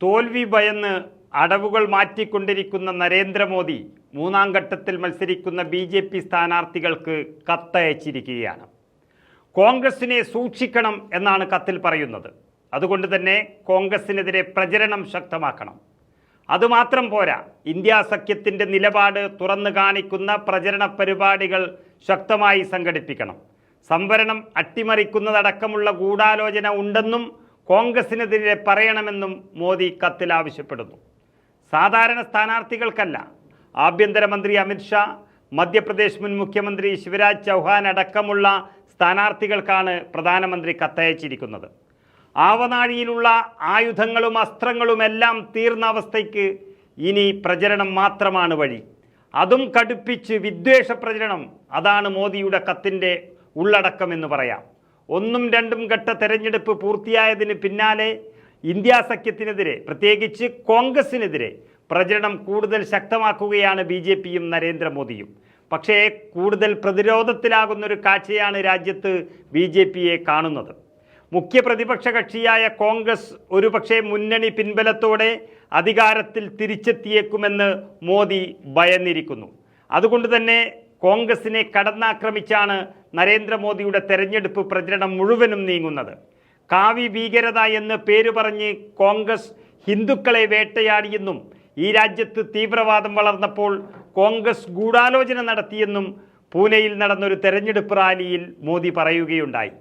തോൽവി ഭയന്ന് അടവുകൾ മാറ്റിക്കൊണ്ടിരിക്കുന്ന നരേന്ദ്രമോദി മൂന്നാം ഘട്ടത്തിൽ മത്സരിക്കുന്ന BJP സ്ഥാനാർത്ഥികൾക്ക് കത്തയച്ചിരിക്കുകയാണ്. കോൺഗ്രസിനെ സൂക്ഷിക്കണം എന്നാണ് കത്തിൽ പറയുന്നത്. അതുകൊണ്ട് തന്നെ കോൺഗ്രസിനെതിരെ പ്രചരണം ശക്തമാക്കണം. അതുമാത്രം പോരാ, ഇന്ത്യ സഖ്യത്തിൻ്റെ നിലപാട് തുറന്നു കാണിക്കുന്ന പ്രചരണ പരിപാടികൾ ശക്തമായി സംഘടിപ്പിക്കണം. സംവരണം അട്ടിമറിക്കുന്നതടക്കമുള്ള ഗൂഢാലോചന ഉണ്ടെന്നും കോൺഗ്രസിനെതിരെ പറയണമെന്നും മോദി കത്തിൽ ആവശ്യപ്പെടുന്നു. സാധാരണ സ്ഥാനാർത്ഥികൾക്കല്ല, ആഭ്യന്തരമന്ത്രി അമിത്ഷാ, മധ്യപ്രദേശ് മുൻ മുഖ്യമന്ത്രി ശിവരാജ് ചൗഹാൻ അടക്കമുള്ള സ്ഥാനാർത്ഥികൾക്കാണ് പ്രധാനമന്ത്രി കത്തയച്ചിരിക്കുന്നത്. ആവനാഴിയിലുള്ള ആയുധങ്ങളും അസ്ത്രങ്ങളുമെല്ലാം തീർന്ന അവസ്ഥയ്ക്ക് ഇനി പ്രചരണം മാത്രമാണ് വഴി. അതും കടുപ്പിച്ച് വിദ്വേഷ പ്രചരണം, അതാണ് മോദിയുടെ കത്തിൻ്റെ ഉള്ളടക്കമെന്ന് പറയാം. ഒന്നും രണ്ടും ഘട്ട തെരഞ്ഞെടുപ്പ് പൂർത്തിയായതിന് പിന്നാലെ ഇന്ത്യ സഖ്യത്തിനെതിരെ, പ്രത്യേകിച്ച് കോൺഗ്രസിനെതിരെ പ്രചരണം കൂടുതൽ ശക്തമാക്കുകയാണ് BJPയും നരേന്ദ്രമോദിയും. പക്ഷേ കൂടുതൽ പ്രതിരോധത്തിലാകുന്നൊരു കാഴ്ചയാണ് രാജ്യത്ത് BJPയെ കാണുന്നത്. മുഖ്യ പ്രതിപക്ഷ കക്ഷിയായ കോൺഗ്രസ് ഒരുപക്ഷെ മുന്നണി പിൻബലത്തോടെ അധികാരത്തിൽ തിരിച്ചെത്തിയേക്കുമെന്ന് മോദി ഭയന്നിരിക്കുന്നു. അതുകൊണ്ട് തന്നെ കോൺഗ്രസിനെ കടന്നാക്രമിച്ചാണ് നരേന്ദ്രമോദിയുടെ തെരഞ്ഞെടുപ്പ് പ്രചരണം മുഴുവനും നീങ്ങുന്നത്. കാവി ഭീകരത എന്ന് പേര് പറഞ്ഞ് കോൺഗ്രസ് ഹിന്ദുക്കളെ വേട്ടയാടിയെന്നും ഈ രാജ്യത്ത് തീവ്രവാദം വളർന്നപ്പോൾ കോൺഗ്രസ് ഗൂഢാലോചന നടത്തിയെന്നും പൂനെയിൽ നടന്നൊരു തെരഞ്ഞെടുപ്പ് റാലിയിൽ മോദി പറയുകയുണ്ടായി.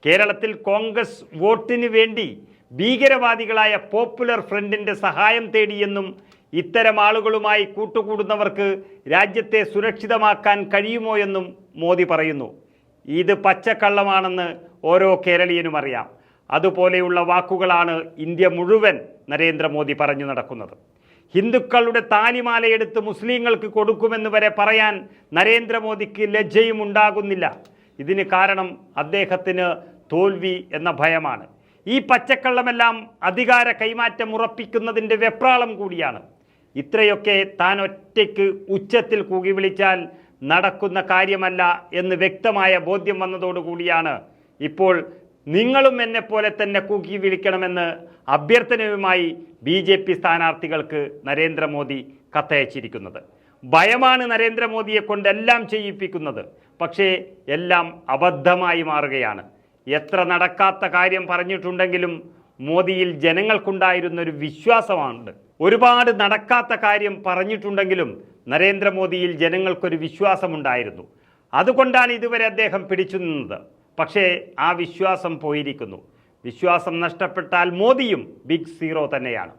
കേരളത്തിൽ കോൺഗ്രസ് വോട്ടിന് വേണ്ടി ഭീകരവാദികളായ പോപ്പുലർ ഫ്രണ്ടിൻ്റെ സഹായം തേടിയെന്നും ഇത്തരം ആളുകളുമായി കൂട്ടുകൂടുന്നവർക്ക് രാജ്യത്തെ സുരക്ഷിതമാക്കാൻ കഴിയുമോ എന്നും മോദി പറയുന്നു. ഇത് പച്ചക്കള്ളമാണെന്ന് ഓരോ കേരളീയനും അറിയാം. അതുപോലെയുള്ള വാക്കുകളാണ് ഇന്ത്യ മുഴുവൻ നരേന്ദ്രമോദി പറഞ്ഞു നടക്കുന്നത്. ഹിന്ദുക്കളുടെ താലിമാലയെടുത്ത് മുസ്ലിങ്ങൾക്ക് കൊടുക്കുമെന്ന് വരെ പറയാൻ നരേന്ദ്രമോദിക്ക് ലജ്ജയും ഉണ്ടാകുന്നില്ല. ഇതിന് കാരണം അദ്ദേഹത്തിന് തോൽവി എന്ന ഭയമാണ്. ഈ പച്ചക്കള്ളമെല്ലാം അധികാര കൈമാറ്റം ഉറപ്പിക്കുന്നതിൻ്റെ വെപ്രാളം കൂടിയാണ്. ഇത്രയൊക്കെ താൻ ഒറ്റയ്ക്ക് ഉച്ചത്തിൽ കൂകി വിളിച്ചാൽ നടക്കുന്ന കാര്യമല്ല എന്ന് വ്യക്തമായ ബോധ്യം വന്നതോടുകൂടിയാണ് ഇപ്പോൾ നിങ്ങളും എന്നെപ്പോലെ തന്നെ കൂകി വിളിക്കണമെന്ന് അഭ്യർത്ഥനയുമായി BJP സ്ഥാനാർത്ഥികൾക്ക് നരേന്ദ്രമോദി കത്തയച്ചിരിക്കുന്നത്. ഭയമാണ് നരേന്ദ്രമോദിയെ കൊണ്ട് എല്ലാം ചെയ്യിപ്പിക്കുന്നത്. പക്ഷേ എല്ലാം അബദ്ധമായി മാറുകയാണ്. എത്ര നടക്കാത്ത കാര്യം പറഞ്ഞിട്ടുണ്ടെങ്കിലും മോദിയിൽ ജനങ്ങൾക്കുണ്ടായിരുന്നൊരു വിശ്വാസമുണ്ട്. ഒരുപാട് നടക്കാത്ത കാര്യം പറഞ്ഞിട്ടുണ്ടെങ്കിലും നരേന്ദ്രമോദിയിൽ ജനങ്ങൾക്കൊരു വിശ്വാസമുണ്ടായിരുന്നു. അതുകൊണ്ടാണ് ഇതുവരെ അദ്ദേഹം പിടിച്ചു നിന്നത്. പക്ഷേ ആ വിശ്വാസം പോയിരിക്കുന്നു. വിശ്വാസം നഷ്ടപ്പെട്ടാൽ മോദിയും ബിഗ് സീറോ തന്നെയാണ്.